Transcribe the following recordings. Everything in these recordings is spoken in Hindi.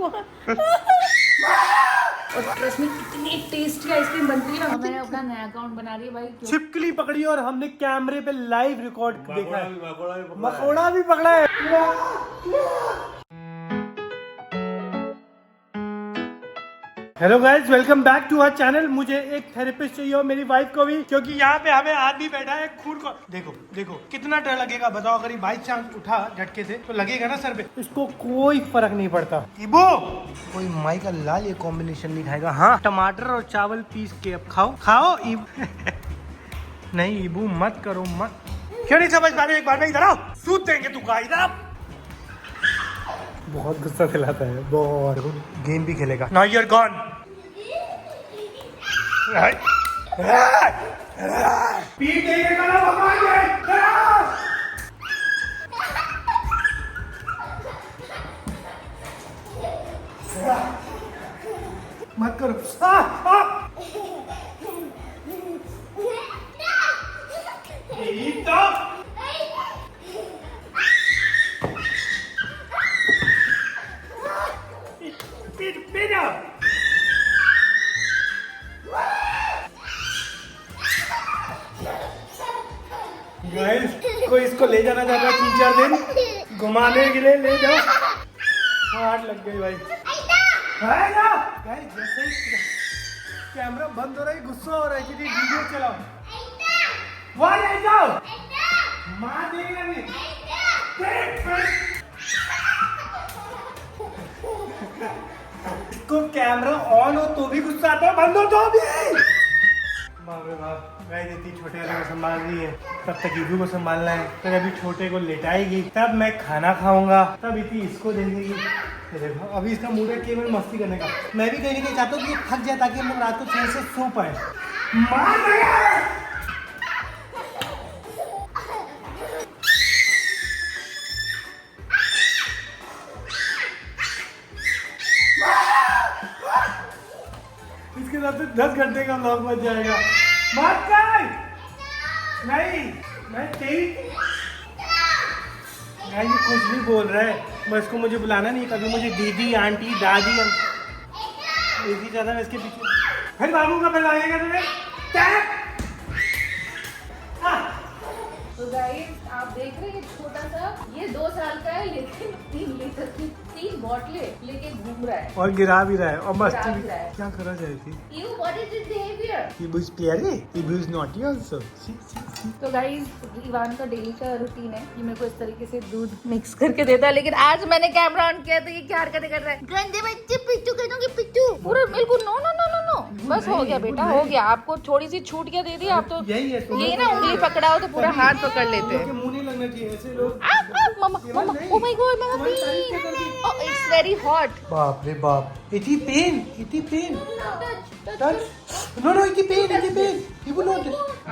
और ट्रस्ट में कितनी टेस्टी आइसक्रीम बनती है ना। मैंने अपना नया अकाउंट बना लिया भाई। छिपकली पकड़ी और हमने कैमरे पे लाइव रिकॉर्ड देखा है। मकोड़ा भी पकड़ा है। Hello guys, welcome back to our channel. मुझे एक थेरेपिस्ट चाहिए और मेरी वाइफ को भी, क्योंकि यहाँ पे हमें आदमी बैठा है खून को। देखो देखो कितना डर लगेगा, बताओ। अगर बाई चांस उठा झटके से तो लगेगा ना सर पे। इसको कोई फर्क नहीं पड़ता। इबो कोई माई का लाल ये कॉम्बिनेशन नहीं खाएगा। हाँ, टमाटर और चावल पीस के अब खाओ खाओ। नहीं इबू मत करो, मत। क्यों नहीं समझ पा रहे? एक बार में इधर आओ, सूत देंगे तू का। इधर बहुत गुस्सा दिलाता है, बहुत। गेम भी खेलेगा। Now you are gone. पीठ देंगे ना भगवान के। मत करो। गाइस, कोई इसको ले जाना चाहता है 3-4 दिन घुमाने के लिए, ले जाओ। हार्ट लग गई भाई। गाइस, जैसे ही कैमरा बंद हो रहा है, गुस्सा हो रहा है कि वीडियो चलाओ। वहाँ ले जाओ, मार देगा नहीं। इसको कैमरा ऑन हो तो भी गुस्सा आता है, बंद हो तो भी। बाप रे बाप। गाइस, इतनी छोटे वाले को संभाल रही है, तब तक ईदू को संभालना है। फिर अभी छोटे को लेटाएगी, तब मैं खाना खाऊंगा, तब इतनी इसको दे देगी। देखो अभी इसका मूड है केवल मस्ती करने का। मैं भी कहीं ना कहीं चाहता हूँ कि थक जाए ताकि हम लोग रात को चैन से सो पाए। इसके साथ 10 घंटे का व्लॉग बच जाएगा। मत कर। नहीं, मैं तेरी ये कुछ भी बोल रहा है। मैं इसको, मुझे बुलाना नहीं कभी। मुझे दीदी, आंटी, दादी, दीदी ज्यादा। मैं इसके पीछे फिर बाबू का फिर लगेगा तुम्हें। तो गाइस, आप देख रहे हैं छोटा सा, ये 2 साल का है लेकिन 3 लीटर की 3 बोतलें लेके घूम रहा है और गिरा भी रहा है और मस्ती भी। रहा है। क्या करा जाए थी? You, what is his behavior? Ibu is प्यारे, Ibu is naughty also. तो गाइस, इवान का डेली का रूटीन है कि मेरे को इस तरीके से दूध मिक्स करके देता है, लेकिन आज मैंने कैमरा ऑन किया तो ये क्या हरकतें कर रहा है। गंदे बच्चे, पिट्टू कह दूंगी, पिट्टू। पूरा बिल्कुल no no no no no. बस हो गया बेटा, हो गया। आपको थोड़ी सी छूट क्या दे दी आप तो। यही है, ये ना उंगली पकड़ा हो तो पूरा हाथ पकड़ लेते हैं। मुंह नहीं लगना चाहिए ऐसे लोग। मम्मा मम्मा, ओ माय गॉड मम्मा, इट्स वेरी हॉट। बाप रे बाप, इतनी पेन, इतनी पेन। टच, नो नो, इतनी पेन, इतनी पेन। इबू नो।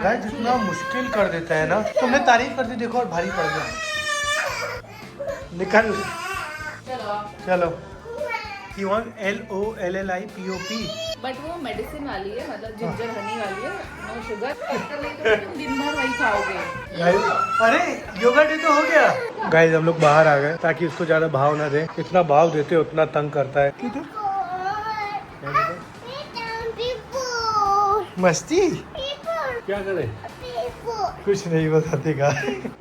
गाइस, जितना मुश्किल कर देता है ना। तुमने तारीफ कर दी, देखो और भारी पड़ गया। निकल चलो। You want LOLLIPOP? बट वो मेडिसिन वाली है, मतलब जिंजर हनी वाली है, नो शुगर। तुम दिन भर वही खाओगे। गाइस, अरे योगा डे तो हो गया। गाइस, हम लोग बाहर आ गए ताकि उसको ज्यादा भाव ना दे। जितना भाव देते उतना तंग करता है। मस्ती क्या करे? कुछ नहीं बताते का।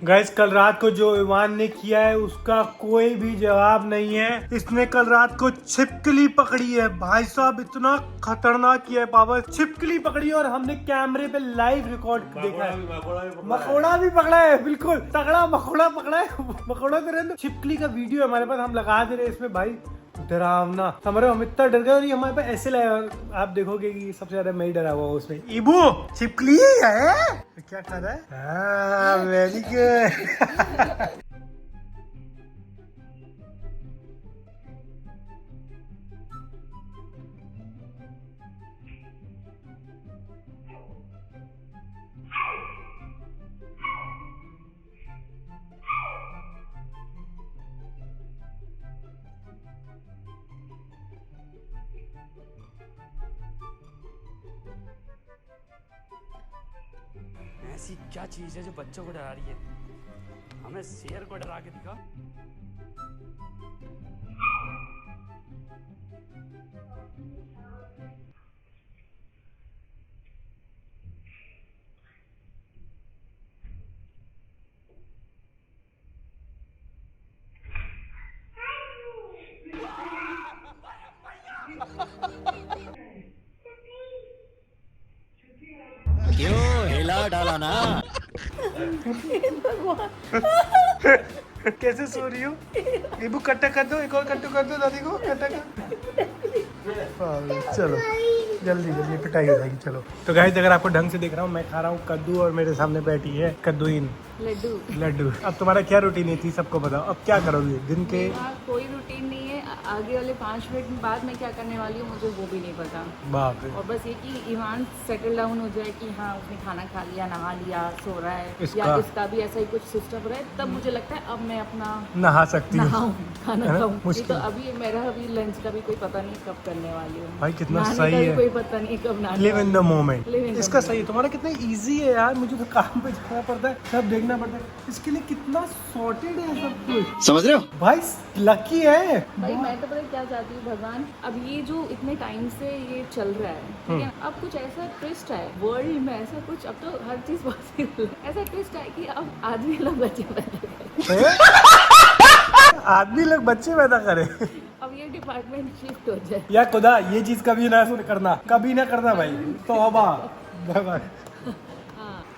गाइस, कल रात को जो इवान ने किया है उसका कोई भी जवाब नहीं है। इसने कल रात को छिपकली पकड़ी है भाई साहब, इतना खतरनाक किया है पावर। छिपकली पकड़ी और हमने कैमरे पे लाइव रिकॉर्ड देखा है। मकोड़ा भी पकड़ा है, बिल्कुल तगड़ा मकोड़ा पकड़ा है। मकोड़ा तो छिपकली का वीडियो हमारे पास, हम लगा दे रहे हैं इसमें भाई। डरावना हमारे, हम इतना डर गए और ये हमारे पास ऐसे लाया। आप देखोगे कि सबसे ज्यादा मैं ही डरा हुआ उसमें। इबू छिपकली है, क्या कर रहा है? Very good. ऐसी क्या चीज है जो बच्चों को डरा रही है? हमें शेर को डरा के दिखा। क्यों हिला डाला ना। कैसे सो रही हो? नींबू कट्टा कर दो, एक और कट्टू कर दो दादी को, कट्टा कर। चलो जल्दी जल्दी पिटाई हो जाएगी। चलो तो गाइस अगर आपको ढंग से देख रहा हूँ, मैं खा रहा हूँ कद्दू और मेरे सामने बैठी है कद्दूइन लड्डू। अब तुम्हारा क्या रूटीन है थी सबको बताओ, अब क्या करोगे दिन के? मेरा कोई रूटीन नहीं है। आगे वाले 5 मिनट बाद मैं क्या करने वाली हूँ मुझे वो भी नहीं पता। बाप रे। और बस ये कि ईवान सेटल डाउन हो जाए कि हाँ उसने खाना खा लिया, नहा लिया, सो रहा है, या इसका भी ऐसा ही कुछ सिस्टम हो रहा है, तब मुझे लगता है अब मैं अपना नहा सकती हूँ, नहाऊं, खाना खाऊं। मुश्किल। तो अभी मेरा लंच का भी कोई पता नहीं कब करने वाली हूँ। भाई कितना नहाने सही का भी है, कोई पता नहीं कब नहाने live in the moment. Live in the इसका moment। सही है, तुम्हारा कितना इजी है यार। मुझे तो काम पे जाना पड़ता है, सब देखना पड़ता है, इसके लिए कितना सॉर्टेड है सब कुछ। समझ रहे हो भाई लकी है भाई। मैं तो पता है क्या चाहती हूँ भगवान, अब ये जो इतने टाइम से ये चल रहा है, ठीक है, अब कुछ ऐसा ट्विस्ट है वर्ल्ड में, ऐसा कुछ, अब तो हर चीज पॉसिबल है, ऐसा ट्विस्ट है कि अब आदमी लोग बच्चे पैदा करें। आदमी लोग बच्चे पैदा करे। अब ये डिपार्टमेंट शिफ्ट हो जाए। या खुदा ये चीज कभी ना करना, कभी ना करना भाई। तौबा।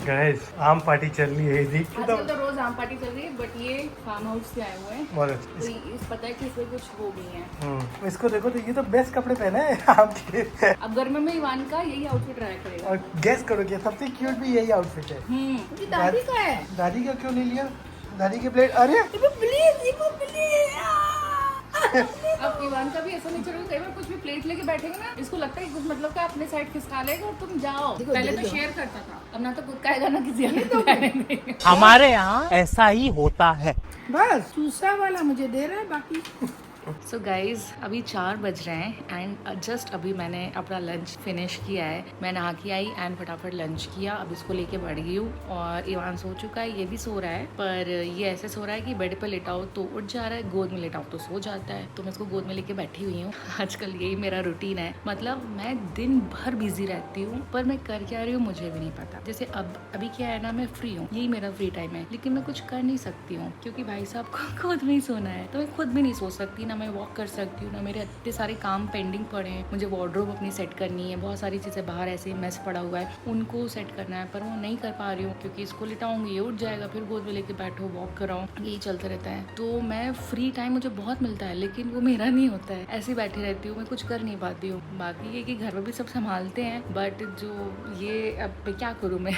गाइस आम पार्टी चल रही है इसी। आजकल तो रोज आम पार्टी चल रही है, बट ये फार्म हाउस से आए हुए हैं, बहुत तो इस पता है कि इसमें कुछ हो गई है। इसको देखो तो ये तो बेस्ट कपड़े पहने हैं आपके। अब गर्मी में इवान का यही आउटफिट ट्राई करेगा। और गेस करो कि सबसे क्यूट भी यही आउटफिट है। क्योंकि दादी का है। दादी का क्यों नहीं लिया? दादी के प्लेट, अरे अब इवान का भी ऐसा नहीं चलेगा, कई बार कुछ भी प्लेट लेके बैठेंगे ना, इसको लगता है कि कुछ मतलब का अपने साइड खिसका लेगा और तुम जाओ। पहले तो शेयर करता था, अब ना तो खुद खाएगा ना किसी और को खाएगा। हमारे यहाँ ऐसा ही होता है। बस दूसरा वाला मुझे दे रहा है, बाकी सो गाइज अभी 4 बज रहे हैं एंड जस्ट अभी मैंने अपना लंच फिनिश किया है। मैं नहा के आई एंड फटाफट लंच किया। अब इसको लेके बढ़ गई हूँ और इवान सो चुका है, ये भी सो रहा है, पर ये ऐसे सो रहा है कि बेड पे लेटाओ तो उठ जा रहा है, गोद में लेटाओ तो सो जाता है। तो मैं इसको गोद में लेके बैठी हुई हूँ। आजकल यही मेरा रूटीन है, मतलब मैं दिन भर बिजी रहती हूँ, पर मैं कर क्या रही हूँ मुझे भी नहीं पता। जैसे अभी क्या है ना, मैं फ्री हूँ, यही मेरा फ्री टाइम है, लेकिन मैं कुछ कर नहीं सकती हूँ क्योंकि भाई साहब को खुद में ही सोना है, तो मैं खुद भी नहीं सो सकती, ना मैं वॉक कर सकती हूँ, ना मेरे इतने सारे काम पेंडिंग पड़े हैं। मुझे वार्डरोब अपनी सेट करनी है, बहुत सारी चीज़ें बाहर ऐसे मेस पड़ा हुआ है, उनको सेट करना है, पर वो नहीं कर पा रही हूँ क्योंकि इसको लिटाऊंगी, ये उठ जाएगा, फिर गोद में लेके बैठो, वॉक कराओ, यही चलता रहता है। तो मैं फ्री टाइम मुझे बहुत मिलता है, लेकिन वो मेरा नहीं होता है, ऐसे बैठी रहती हूँ, मैं कुछ कर नहीं पाती हूँ। बाकी ये कि घर में भी सब संभालते हैं, बट जो ये अब क्या करूँ मैं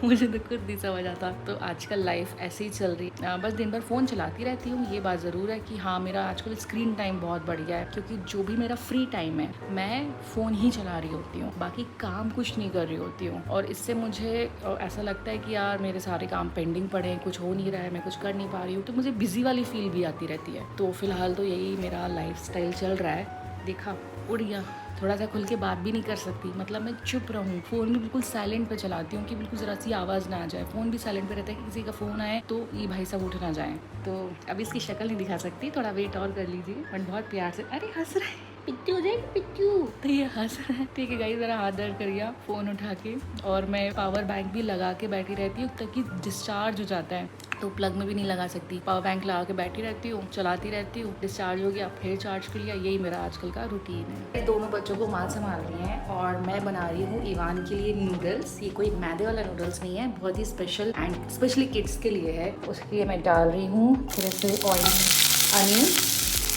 मुझे तो खुद नहीं समझ आता। तो आजकल लाइफ ऐसे ही चल रही है, बस दिन भर फ़ोन चलाती रहती हूँ। ये बात ज़रूर है कि हाँ मेरा आजकल स्क्रीन टाइम बहुत बढ़ गया है, क्योंकि जो भी मेरा फ्री टाइम है मैं फ़ोन ही चला रही होती हूँ, बाकी काम कुछ नहीं कर रही होती हूँ। और इससे मुझे ऐसा लगता है कि यार मेरे सारे काम पेंडिंग पड़े हैं, कुछ हो नहीं रहा है, मैं कुछ कर नहीं पा रही हूँ, तो मुझे बिजी वाली फील भी आती रहती है। तो फिलहाल तो यही मेरा लाइफस्टाइल चल रहा है। देखा उड़ गया, थोड़ा सा खुल के बात भी नहीं कर सकती, मतलब मैं चुप रहूँ, फ़ोन भी बिल्कुल साइलेंट पे चलाती हूँ कि बिल्कुल ज़रा सी आवाज़ ना आ जाए। फ़ोन भी साइलेंट पे रहता है कि किसी का फ़ोन आए तो ये भाई साहब उठ ना जाए। तो अभी इसकी शक्ल नहीं दिखा सकती, थोड़ा वेट और कर लीजिए, बट बहुत प्यार से, अरे हंस रहा है पिट्टू हो जाएगा पिट्टू, तो ये हंस रहा है। ठीक है गाइस, ज़रा हाथ दर्द कर गया फ़ोन उठा के, और मैं पावर बैंक भी लगा के बैठी रहती हूँ ताकि डिस्चार्ज हो जाता है, तो प्लग में भी नहीं लगा सकती, पावर बैंक लगा के बैठी रहती हूँ, चलाती रहती हूँ, डिस्चार्ज हो गया फिर चार्ज कर लिया, यही मेरा आजकल का रूटीन है। दोनों बच्चों को माँ संभाल रही हैं और मैं बना रही हूँ इवान के लिए नूडल्स। ये कोई मैदे वाला नूडल्स नहीं है, बहुत ही स्पेशल एंड स्पेशली किड्स के लिए है। उसके लिए मैं डाल रही हूँ थोड़े से ऑयल,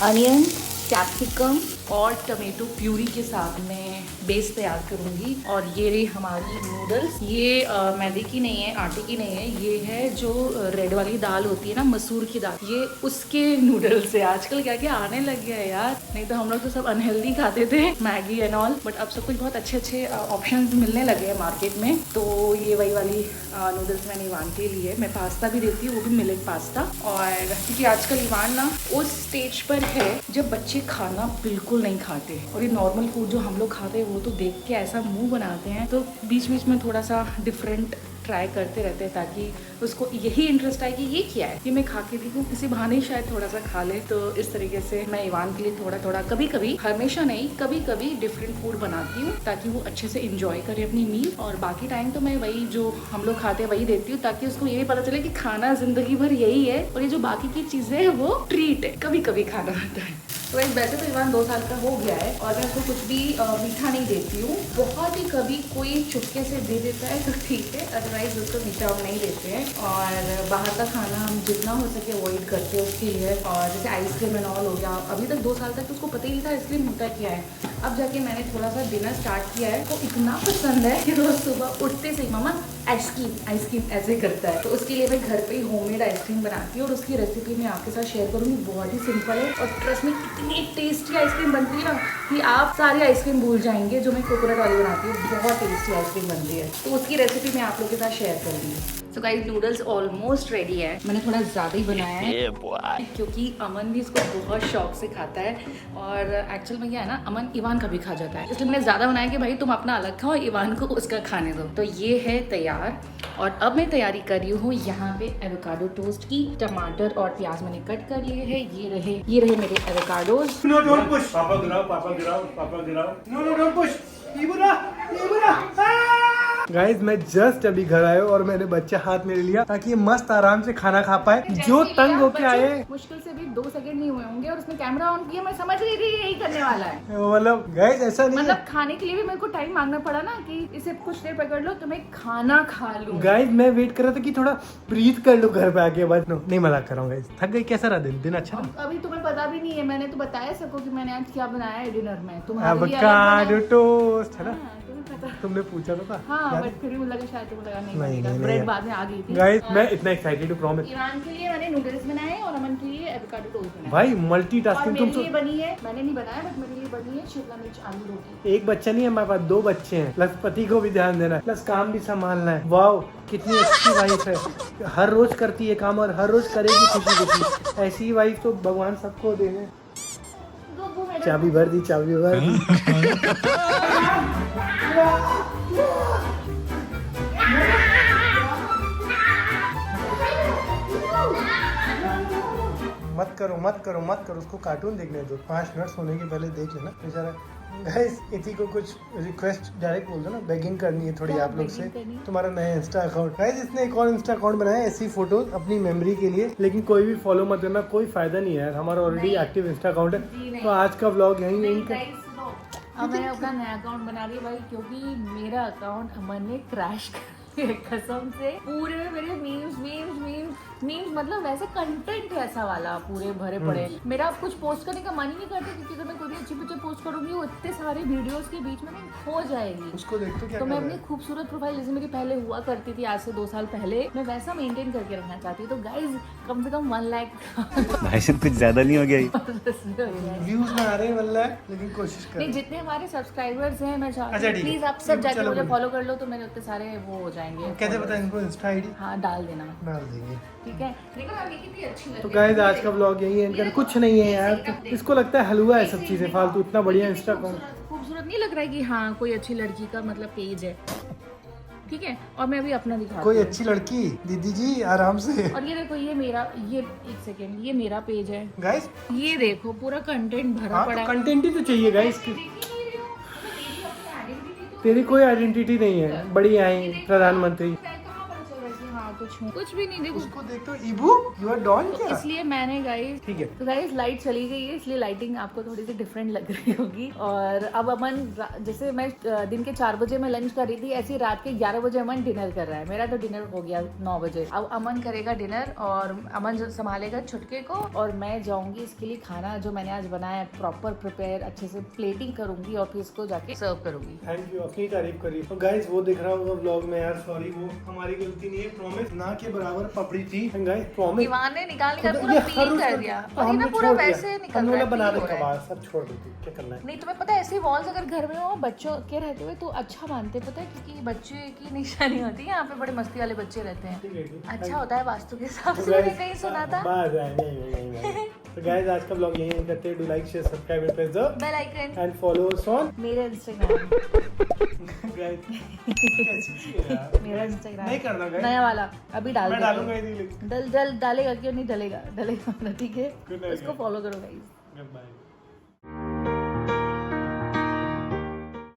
अनियन, कैप्सिकम और टमेटो प्यूरी के साथ में बेस तैयार करूँगी। और ये रही हमारी नूडल्स, ये मैदे की नहीं है, आटे की नहीं है, ये है जो रेड वाली दाल होती है ना, मसूर की दाल, ये उसके नूडल्स है। आजकल क्या क्या आने लग गया है यार, नहीं तो हम लोग तो सब अनहेल्दी खाते थे, मैगी एंड ऑल, बट अब सब कुछ बहुत अच्छे अच्छे ऑप्शंस मिलने लगे हैं मार्केट में। तो ये वही वाली नूडल्स मैंने इवान के लिए, मैं पास्ता भी देती हूँ, वो भी मिलेट पास्ता। और क्योंकि आजकल इवान ना उस स्टेज पर है जब बच्चे खाना बिल्कुल नहीं खाते, और ये नॉर्मल फूड जो हम लोग खाते हैं वो तो देख के ऐसा मुंह बनाते हैं, तो बीच बीच में थोड़ा सा डिफरेंट ट्राई करते रहते हैं ताकि उसको यही इंटरेस्ट आए कि ये क्या है, कि मैं खा के देखूँ, किसी बहाने शायद थोड़ा सा खा ले। तो इस तरीके से मैं इवान के लिए थोड़ा थोड़ा, कभी कभी, हमेशा नहीं, कभी कभी डिफरेंट फूड बनाती हूँ ताकि वो अच्छे से इंजॉय करे अपनी मील, और बाकी टाइम तो मैं वही जो हम लोग खाते हैं वही देती हूँ, ताकि उसको ये भी पता चले कि खाना जिंदगी भर यही है और ये जो बाकी की चीज़ें हैं वो ट्रीट है, कभी कभी खाना होता है। तो वैसे तो ईवान 2 साल का हो गया है और मैं उसको कुछ भी मीठा नहीं देती हूँ। बहुत ही कभी कोई चुपके से दे देता है तो ठीक है, अदरवाइज उसको मीठा हम नहीं देते हैं। और बाहर का खाना हम जितना हो सके अवॉइड करते हैं उसके लिए। और जैसे आइसक्रीम एंड ऑल हो गया, अभी तक 2 साल तक तो उसको पता ही नहीं था आइसक्रीम होता क्या है। अब जाके मैंने थोड़ा सा डिनर स्टार्ट किया है, तो इतना पसंद है कि रोज सुबह उठते से ही मम्मा आइसक्रीम ऐसे करता है। तो उसके लिए मैं घर पे ही होममेड आइसक्रीम बनाती हूँ और उसकी रेसिपी मैं आपके साथ शेयर करूँगी। बहुत ही सिंपल है और ट्रस्ट में इतनी टेस्टी आइसक्रीम बनती है ना कि आप सारी आइसक्रीम भूल जाएंगे। जो मैं कोकोनट वाली बनाती हूँ, बहुत टेस्टी आइसक्रीम बनती है। तो उसकी रेसिपी मैं आप लोग के साथ शेयर करूँगी। तो गाइस नूडल्स ऑलमोस्ट रेडी है। मैंने थोड़ा ज़्यादा ही बनाया है क्योंकि अमन भी इसको बहुत शौक से खाता है। और एक्चुअल में क्या है ना, अमन ईवान का भी खा जाता है, इसलिए मैंने ज़्यादा बनाया कि भाई तुम अपना अलग खाओ, ईवान को उसका खाने दो। तो ये है तैयार और अब मैं तैयारी कर रही हूँ यहाँ पे एवोकाडो टोस्ट की। टमाटर और प्याज मैंने कट कर लिए हैं। ये रहे मेरे एवोकाडोज। No, don't push. पापा गिराओ. No, don't push. इबरा. गाइस मैं जस्ट अभी घर आया और मैंने बच्चा हाथ में ले लिया ताकि ये मस्त आराम से खाना खा पाए। जो तंग होके आए, मुश्किल से भी 2 सेकंड नहीं हुए होंगे और उसने कैमरा ऑन किया। मैं समझ रही थी यही करने वाला है। मतलब गाइस ऐसा नहीं मतलब खाने के लिए भी मेरे को टाइम मांगना पड़ा ना कि इसे कुछ देर पकड़ लो तो मैं खाना खा लूं। गाइस मैं वेट कर रहा था कि थोड़ा ब्रीथ कर लो घर पे आके। बस नहीं मजाक कर रहा हूँ गाइस। थक गई? कैसा रहा दिन अच्छा रहा? अभी तुम्हें पता भी नहीं है, मैंने तो बताया सबको कि मैंने आज क्या बनाया है डिनर में। तुम्हारे लिए एवोकाडो टोस्ट है ना? हाँ, तुम्हें पता। तुमने पूछा तो था। हाँ बट फिर भी मुझे लगा शायद तुम्हें लगा नहीं नहीं, बनेगा। नहीं, ब्रेड नहीं। बाद में आ गई थी। गाइस मैं इतना एक्साइटेड हूँ, प्रॉमिस। ईरान के लिए मैंने नूडल्स बनाए और अमन के लिए एवोकाडो टोस्ट बनाया। भाई और मल्टीटास्किंग मेरे तुम लिए बनी है, मैंने नहीं बनाया बट मेरे लिए बनी है शिमला मिर्च आलू रोटी। एक बच्चा नहीं है हमारे पास, 2 बच्चे हैं। प्लस पति को भी ध्यान देना है, प्लस काम भी संभालना है। वाओ कितनी अच्छी वाइफ है, हर रोज करती है काम और हर रोज करेगी खुशी खुशी। ऐसी वाइफ तो भगवान सबको दे दे। चाबी भर दी। मत करो उसको कार्टून देखने दो। 5 मिनट सोने के पहले देख लेना बेचारा। गाइस इसी को कुछ रिक्वेस्ट डायरेक्ट बोल दो ना, बेगिंग करनी है थोड़ी आप लोग से। तुम्हारा नया इंस्टा अकाउंट गाइस, इसने एक और इंस्टा अकाउंट बनाया है ऐसी फोटोज अपनी मेमोरी के लिए। लेकिन कोई भी फॉलो मत करना, कोई फायदा नहीं है यार, हमारा ऑलरेडी एक्टिव इंस्टा अकाउंट है। तो आज का व्लॉग यहीं एंड कर। अब मैंने अपना नया अकाउंट बना लिया भाई, क्योंकि मेरा अकाउंट अमन ने क्रैश कर दिया कसम से। पूरे मेरे मीम्स मतलब वैसे कंटेंट है ऐसा वाला पूरे भरे पड़े। मेरा कुछ पोस्ट करने का मन ही नहीं करता क्योंकि अगर मैं कोई अच्छी पिक्चर पोस्ट करूंगी वो इतने सारे वीडियोस के बीच में खो जाएगी। उसको देख तो क्या तो मैं अपनी खूबसूरत प्रोफाइल जैसे मेरी पहले हुआ करती थी आज से 2 साल पहले, मैं वैसा मेंटेन करके रखना चाहती हूँ। तो गाइज कम से कम 1 लाख भाई साहब कुछ ज्यादा नहीं हो गया? व्यूज ना आ रहे हैं लेकिन कोशिश कर। नहीं, जितने हमारे सब्सक्राइबर्स हैं मैं चाहती अच्छा, हूँ ठीक है। प्लीज आप सब जाके चलो मुझे बोलो। फॉलो कर लो तो मेरे उतने सारे वो हो जाएंगे। कैसे पता इनको इंस्टा आईडी? हाँ डाल देना, डाल देंगे। ठीक है। देखो ना कितनी अच्छी लग तो रही है। गाइस आज का व्लॉग यही एंड कर। कुछ नहीं है यार, इसको लगता है हलवा है सब चीजें फालतू। इतना बढ़िया इंस्टा अकाउंट खूबसूरत नहीं लग रहा है कि हाँ कोई अच्छी लड़की का मतलब पेज है, ठीक है। और मैं अभी अपना दिखाती कोई हूँ। अच्छी लड़की दीदी जी आराम से। और ये देखो ये मेरा, ये एक सेकेंड, ये मेरा पेज है गाइस ये देखो पूरा कंटेंट भरा हाँ पड़ा तो है। कंटेंट ही तो चाहिए गाइस। तेरी कोई आइडेंटिटी नहीं है, बड़ी आई प्रधानमंत्री। कुछ भी नहीं देखो। उसको देख तो इबू यू आर डॉन क्या? इसलिए मैंने गाइस, ठीक है। तो गाइस लाइट चली गई है इसलिए लाइटिंग आपको थोड़ी सी डिफरेंट लग रही होगी। और अब अमन जैसे मैं दिन के 4 बजे मैं लंच कर रही थी, ऐसी रात के 11 बजे अमन डिनर कर रहा है। मेरा तो डिनर हो गया 9 बजे। अब अमन करेगा डिनर और अमन संभालेगा छुटके को और मैं जाऊंगी इसके लिए खाना जो मैंने आज बनाया प्रॉपर प्रिपेयर अच्छे से प्लेटिंग करूंगी और फिर इसको जाके सर्व करूंगी। थैंक यू, अपनी तारीफ करी। तो गाइस वो दिख रहा होगा व्लॉग में यार, सॉरी वो हमारी गलती नहीं है। प्रॉमिस ना के बराबर पपड़ी थी गाइस, प्रॉमिस। ईवान ने निकाल कर पूरा पील कर दिया और ये ना पूरा वैसे निकल रहा है, बना दे पील हो रहा है। कबाब सब छोड़ देती, क्या करना है। नहीं तुम्हें पता है ऐसे वॉल्स अगर घर में हो बच्चों के रहते हुए तो अच्छा मानते हैं, पता है क्योंकि बच्चे की निशानी होती है। यहाँ पे बड़े मस्ती वाले बच्चे रहते हैं, ठीक है, अच्छा होता है वास्तु के हिसाब तो से। मैंने guys, कहीं सुना था। नहीं। तो गाइस आज का व्लॉग यही करते हैं। Do like share subscribe and press the bell icon and follow us on मेरे इंस्टाग्राम गाइस। मेरा इंस्टाग्राम नहीं करना गाइस, नया वाला अभी डाल मैं देती डालूंगा हूँ। ही नहीं। डालेगा क्यों नहीं, डलेगा ठीक है। Good night, उसको guys. फॉलो करो गाइस। Goodbye.